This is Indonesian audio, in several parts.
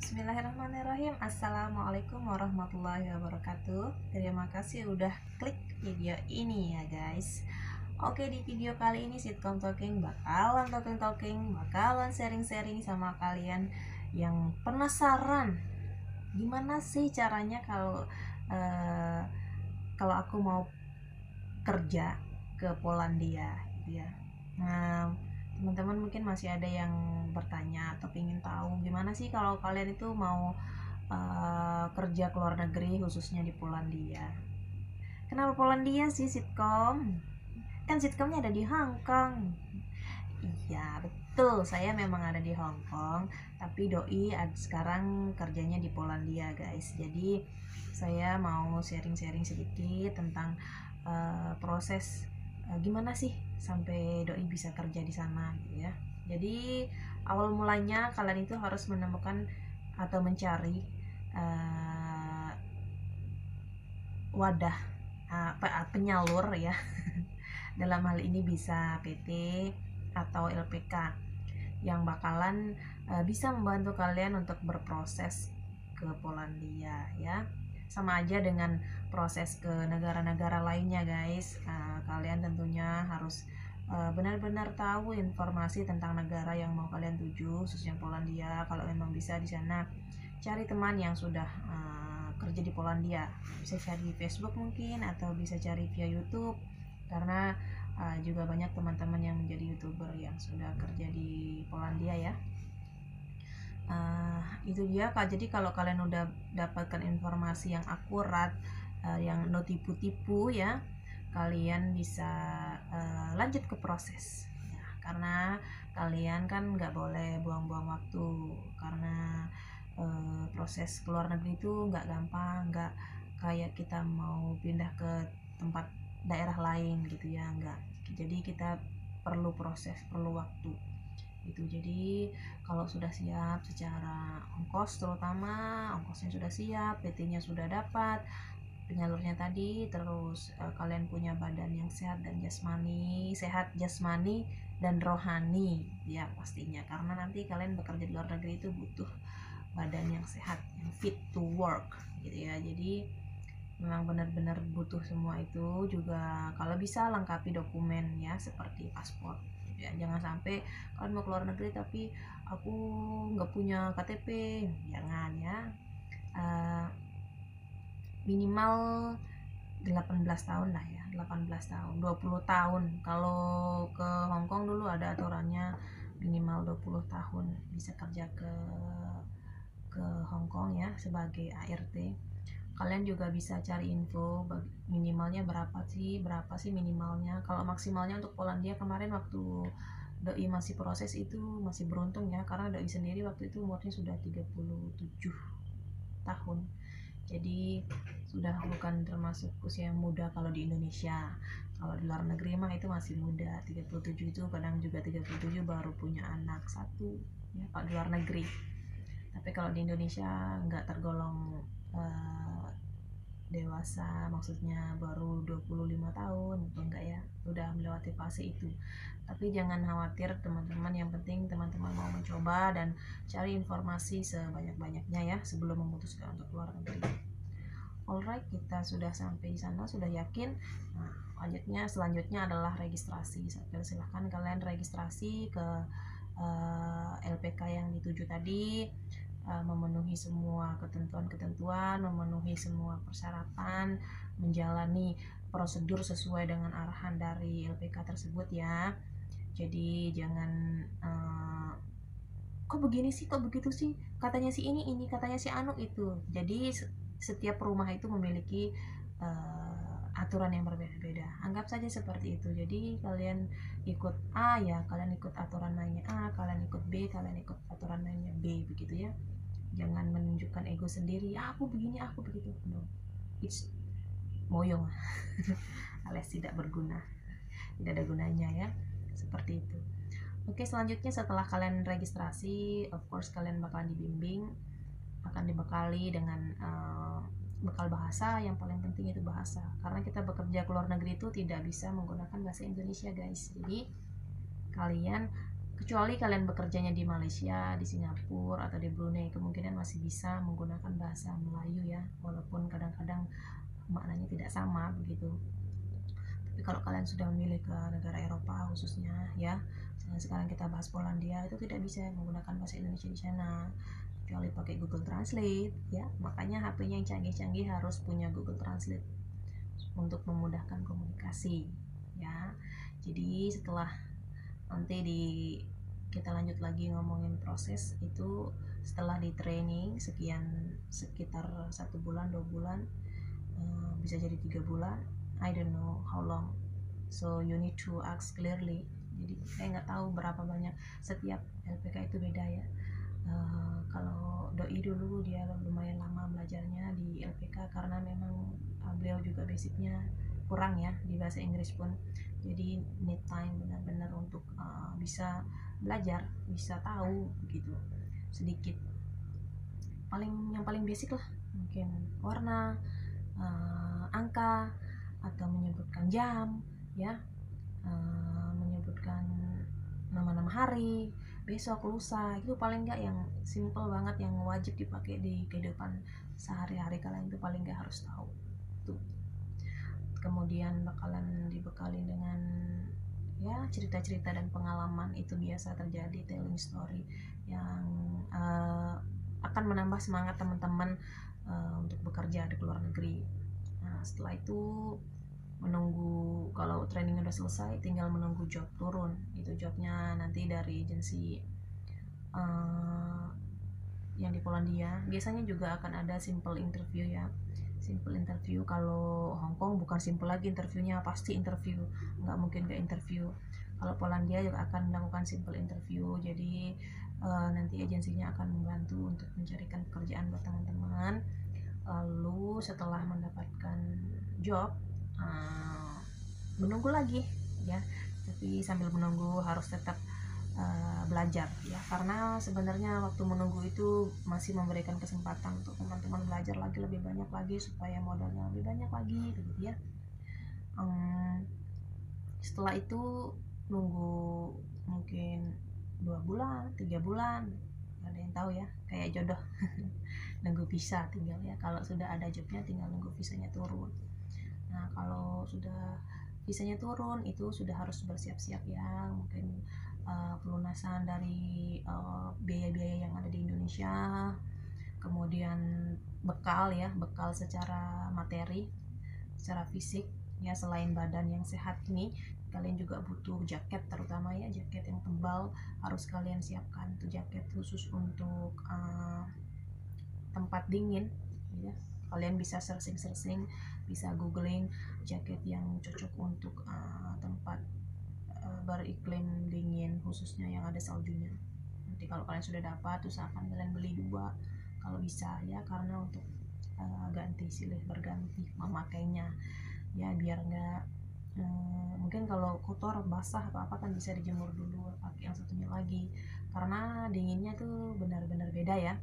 Bismillahirrahmanirrahim. Assalamualaikum warahmatullahi wabarakatuh. Terima kasih udah klik video ini ya guys. Oke, di video kali ini Sitcom Talking bakalan sharing-sharing sama kalian yang penasaran gimana sih caranya kalau aku mau kerja ke Polandia gitu ya. Nah, teman-teman mungkin masih ada yang bertanya atau ingin tahu gimana sih kalau kalian itu mau kerja ke luar negeri, khususnya di Polandia. Kenapa Polandia sih sitkom? Kan sitkomnya ada di Hong Kong. Iya betul, saya memang ada di Hong Kong, tapi doi sekarang kerjanya di Polandia guys. Jadi saya mau sharing-sharing sedikit tentang proses gimana sih sampai doi bisa kerja di sana gitu ya. Jadi awal mulanya kalian itu harus menemukan atau mencari wadah penyalur ya. Dalam hal ini bisa PT atau LPK yang bakalan bisa membantu kalian untuk berproses ke Polandia ya. Sama aja dengan proses ke negara-negara lainnya guys. Kalian tentunya harus benar-benar tahu informasi tentang negara yang mau kalian tuju, khususnya Polandia. Kalau memang bisa di sana cari teman yang sudah kerja di Polandia, bisa cari di Facebook mungkin, atau bisa cari via YouTube, karena juga banyak teman-teman yang menjadi YouTuber yang sudah kerja di Polandia ya. Itu dia Kak. Jadi kalau kalian udah dapatkan informasi yang akurat, yang no tipu-tipu ya, kalian bisa lanjut ke proses ya, karena kalian kan nggak boleh buang-buang waktu, karena proses ke luar negeri itu nggak gampang, nggak kayak kita mau pindah ke tempat daerah lain gitu ya, nggak. Jadi kita perlu proses, perlu waktu itu. Jadi kalau sudah siap secara ongkos, terutama ongkosnya sudah siap, PT-nya sudah dapat, penyalurnya tadi, terus kalian punya badan yang sehat jasmani dan rohani ya pastinya, karena nanti kalian bekerja di luar negeri itu butuh badan yang sehat, yang fit to work gitu ya. Jadi memang benar-benar butuh semua itu. Juga kalau bisa lengkapi dokumen ya, seperti paspor ya. Jangan sampai kalian mau keluar negeri tapi aku nggak punya KTP, jangan ya. Minimal 18 tahun lah ya, 18 tahun, 20 tahun. Kalau ke Hong Kong dulu ada aturannya minimal 20 tahun bisa kerja ke Hong Kong ya sebagai ART. Kalian juga bisa cari info minimalnya berapa sih minimalnya. Kalau maksimalnya untuk Polandia, kemarin waktu doi masih proses itu masih beruntung ya, karena doi sendiri waktu itu umurnya sudah 37 tahun. Jadi sudah bukan termasuk usia yang muda kalau di Indonesia. Kalau di luar negeri mah itu masih muda, 37 itu kadang juga 37 baru punya anak satu ya kalau di luar negeri. Tapi kalau di Indonesia nggak tergolong dewasa, maksudnya baru 25 tahun atau enggak ya, udah melewati fase itu. Tapi jangan khawatir teman-teman, yang penting teman-teman mau mencoba dan cari informasi sebanyak-banyaknya ya sebelum memutuskan untuk keluar negeri. Alright, kita sudah sampai di sana, sudah yakin. Nah, selanjutnya adalah registrasi. Silahkan kalian registrasi ke LPK yang dituju tadi, memenuhi semua ketentuan-ketentuan, memenuhi semua persyaratan, menjalani prosedur sesuai dengan arahan dari LPK tersebut ya. Jadi jangan kok begini sih, kok begitu sih, katanya si ini, katanya si anu itu. Jadi setiap rumah itu memiliki aturan yang berbeda-beda. Anggap saja seperti itu. Jadi kalian ikut A ya, kalian ikut aturan mainnya A, kalian ikut B, kalian ikut aturan mainnya B, begitu ya. Jangan menunjukkan ego sendiri, aku begini, aku begitu. No, it's moyong alias tidak berguna, tidak ada gunanya ya, seperti itu. Oke, selanjutnya setelah kalian registrasi, of course kalian bakalan dibimbing, akan dibekali dengan bekal bahasa. Yang paling penting itu bahasa, karena kita bekerja ke luar negeri itu tidak bisa menggunakan bahasa Indonesia guys. Jadi kalian Kecuali kalian bekerjanya di Malaysia, di Singapura, atau di Brunei, kemungkinan masih bisa menggunakan bahasa Melayu ya, walaupun kadang-kadang maknanya tidak sama begitu. Tapi kalau kalian sudah memilih ke negara Eropa khususnya ya, sekarang kita bahas Polandia, itu tidak bisa menggunakan bahasa Indonesia di sana, kecuali pakai Google Translate ya. Makanya HP-nya yang canggih-canggih harus punya Google Translate untuk memudahkan komunikasi ya. Jadi setelah nanti kita lanjut lagi ngomongin proses itu, setelah di training sekitar 1 bulan 2 bulan, bisa jadi 3 bulan, I don't know how long, so you need to ask clearly. Jadi saya nggak tahu berapa banyak, setiap LPK itu beda ya. Kalau doi dulu dia lumayan lama belajarnya di LPK karena memang beliau juga basicnya kurang ya di bahasa Inggris pun, jadi need time benar-benar untuk bisa belajar, bisa tahu begitu sedikit, yang paling basic lah, mungkin warna, angka, atau menyebutkan jam ya, menyebutkan nama-nama hari, besok, lusa, itu paling nggak yang simple banget, yang wajib dipakai di kehidupan sehari-hari kalian, itu paling nggak harus tahu tuh. Kemudian bakalan dibekali dengan ya cerita-cerita dan pengalaman, itu biasa terjadi, telling story yang akan menambah semangat teman-teman untuk bekerja di luar negeri. Nah setelah itu menunggu, kalau training udah selesai tinggal menunggu job turun. Itu jobnya nanti dari agensi yang di Polandia. Biasanya juga akan ada simple interview ya, simple interview. Kalau Hong Kong bukan simple lagi interviewnya, pasti interview, nggak mungkin gak interview. Kalau Polandia juga akan melakukan simple interview, jadi nanti agensinya akan membantu untuk mencarikan pekerjaan buat teman-teman. Lalu setelah mendapatkan job, menunggu lagi ya, tapi sambil menunggu harus tetap belajar ya, karena sebenarnya waktu menunggu itu masih memberikan kesempatan untuk teman-teman belajar lagi lebih banyak lagi supaya modalnya lebih banyak lagi gitu ya. Setelah itu nunggu mungkin 2 bulan 3 bulan, nggak ada yang tahu ya, kayak jodoh. Nunggu visa tinggal ya, kalau sudah ada jobnya tinggal nunggu visanya turun. Nah kalau sudah visanya turun itu sudah harus bersiap-siap ya, mungkin pelunasan dari biaya-biaya yang ada di Indonesia, kemudian bekal ya, bekal secara materi, secara fisik ya. Selain badan yang sehat ini, kalian juga butuh jaket, terutama ya jaket yang tebal harus kalian siapkan. Itu jaket khusus untuk tempat dingin ya. Kalian bisa searching, bisa googling jaket yang cocok untuk tempat beriklim dingin, khususnya yang ada saljunya. Nanti kalau kalian sudah dapat, usahakan kalian beli 2 kalau bisa ya, karena untuk ganti silih berganti memakainya ya, biar nggak mungkin kalau kotor basah atau apa kan bisa dijemur dulu, pakai yang satunya lagi, karena dinginnya tuh benar-benar beda ya,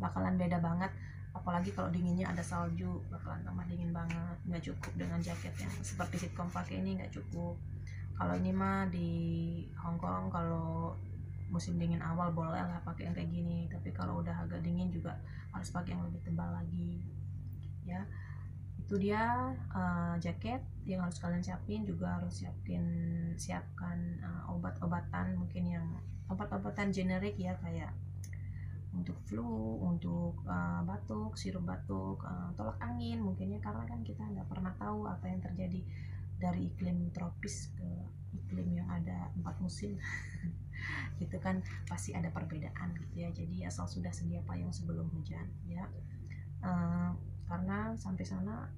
bakalan beda banget. Apalagi kalau dinginnya ada salju, bakalan tambah dingin banget. Nggak cukup dengan jaket yang seperti sitcom pakai ini, nggak cukup. Kalau ini mah di Hong Kong kalau musim dingin awal boleh lah pakai yang kayak gini, tapi kalau udah agak dingin juga harus pakai yang lebih tebal lagi ya. Itu dia jaket yang harus kalian siapin. Juga harus siapkan obat-obatan, mungkin yang obat-obatan generik ya, kayak untuk flu, untuk batuk, sirup batuk, tolak angin mungkin ya, karena kan kita nggak pernah tahu apa yang terjadi dari iklim tropis ke iklim yang ada 4 musim. Gitu kan, pasti ada perbedaan gitu ya. Jadi asal sudah sedia payung sebelum hujan ya, karena sampai sana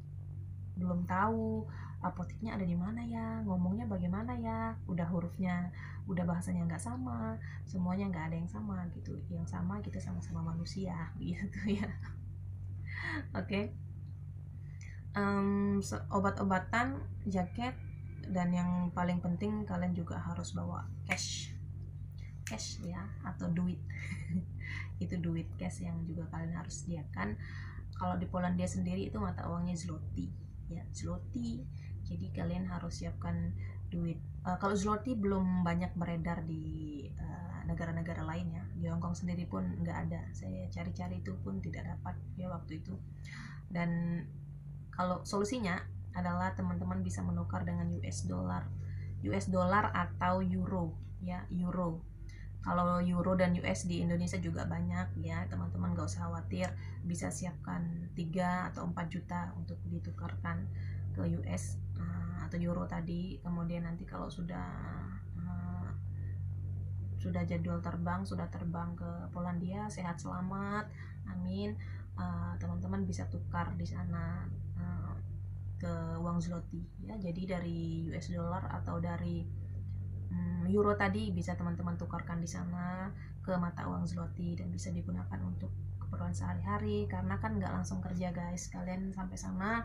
belum tahu apoteknya ada di mana ya, ngomongnya bagaimana ya, udah hurufnya, udah bahasanya nggak sama, semuanya nggak ada yang sama gitu. Yang sama kita sama-sama manusia gitu ya. Oke. Obat-obatan, jaket, dan yang paling penting kalian juga harus bawa cash ya, atau duit. Itu duit cash yang juga kalian harus sediakan. Kalau di Polandia sendiri itu mata uangnya zloty ya, zloty. Jadi kalian harus siapkan duit. Kalau zloty belum banyak beredar di negara-negara lain ya. Di Hong Kong sendiri pun nggak ada. Saya cari-cari itu pun tidak dapat ya waktu itu. Dan kalau solusinya adalah teman-teman bisa menukar dengan US dollar atau euro ya, euro. Kalau euro dan US di Indonesia juga banyak ya, teman-teman gak usah khawatir, bisa siapkan 3 atau 4 juta untuk ditukarkan ke US atau euro tadi. Kemudian nanti kalau sudah jadwal terbang, sudah terbang ke Polandia, sehat selamat, amin. Teman-teman bisa tukar di sana ke uang zloty ya. Jadi dari US dollar atau dari euro tadi bisa teman-teman tukarkan di sana ke mata uang zloty dan bisa digunakan untuk keperluan sehari-hari, karena kan nggak langsung kerja guys. Kalian sampai sana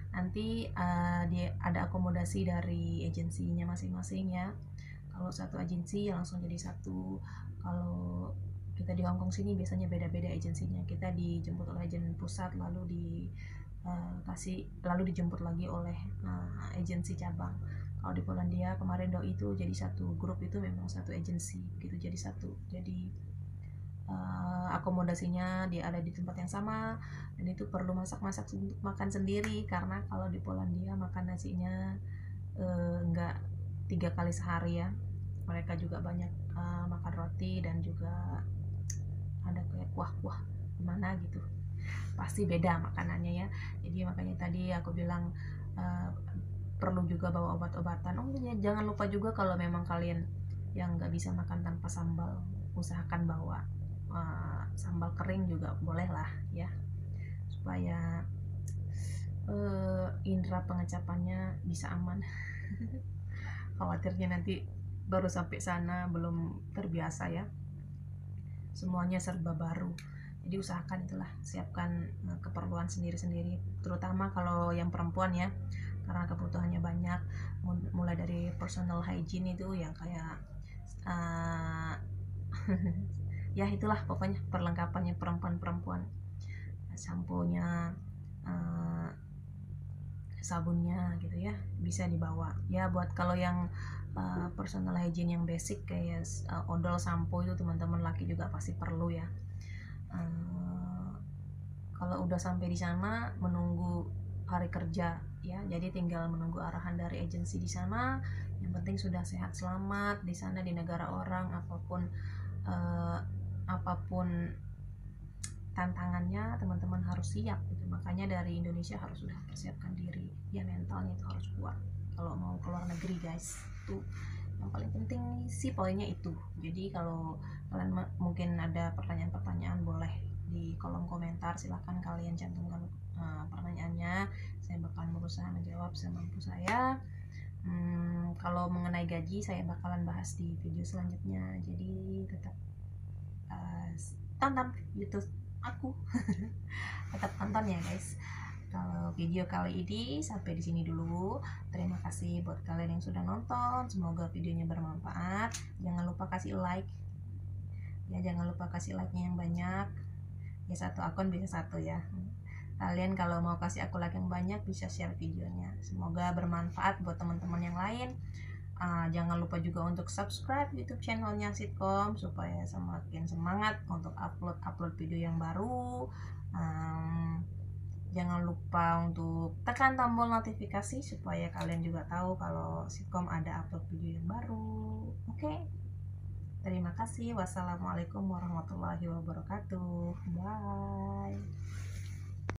nanti ada akomodasi dari agensinya masing-masing ya. Kalau satu agensi ya langsung jadi satu. Kalau kita di Hongkong sini biasanya beda-beda agensinya. Kita dijemput oleh agen pusat, lalu dijemput lagi oleh agensi cabang. Kalau di Polandia kemarin doi itu jadi satu grup, itu memang satu agensi gitu, jadi satu. Jadi akomodasinya dia ada di tempat yang sama, dan itu perlu masak-masak untuk makan sendiri, karena kalau di Polandia makan nasinya enggak 3 kali sehari ya. Mereka juga banyak makan roti dan juga ada kayak kuah-kuah gimana gitu, pasti beda makanannya ya. Jadi makanya tadi aku bilang perlu juga bawa obat-obatan. Oh ya, jangan lupa juga kalau memang kalian yang nggak bisa makan tanpa sambal, usahakan bawa sambal kering juga boleh lah ya, supaya indera pengecapannya bisa aman. Khawatirnya nanti baru sampai sana belum terbiasa ya, semuanya serba baru. Jadi usahakan itulah, siapkan keperluan sendiri-sendiri, terutama kalau yang perempuan ya, karena kebutuhannya banyak, mulai dari personal hygiene itu yang kayak ya itulah pokoknya perlengkapannya perempuan, samponya, sabunnya gitu ya, bisa dibawa ya. Buat kalau yang personal hygiene yang basic kayak odol, sampo itu teman-teman laki juga pasti perlu ya. Kalau udah sampai di sana menunggu hari kerja ya, jadi tinggal menunggu arahan dari agensi di sana. Yang penting sudah sehat selamat di sana, di negara orang, apapun tantangannya teman-teman harus siap gitu. Makanya dari Indonesia harus sudah persiapkan diri ya, mentalnya itu harus kuat kalau mau keluar negeri guys. Itu yang paling penting sih poinnya itu. Jadi kalau kalian mungkin ada pertanyaan-pertanyaan, boleh di kolom komentar, silahkan kalian cantumkan pertanyaannya. Saya bakal berusaha menjawab semampu saya. Kalau mengenai gaji saya bakalan bahas di video selanjutnya, jadi tetap tonton YouTube aku. Tetap tonton ya guys. Kalau video kali ini sampai di sini dulu. Terima kasih buat kalian yang sudah nonton. Semoga videonya bermanfaat. Jangan lupa kasih like ya, jangan lupa kasih like-nya yang banyak ya. Satu akun bisa satu ya. Kalian kalau mau kasih aku like yang banyak bisa share videonya. Semoga bermanfaat buat teman-teman yang lain. Jangan lupa juga untuk subscribe YouTube channelnya Sitkom supaya semakin semangat untuk upload video yang baru. Jangan lupa untuk tekan tombol notifikasi supaya kalian juga tahu kalau Sitkom ada upload video yang baru. Oke. Terima kasih. Wassalamualaikum warahmatullahi wabarakatuh. Bye.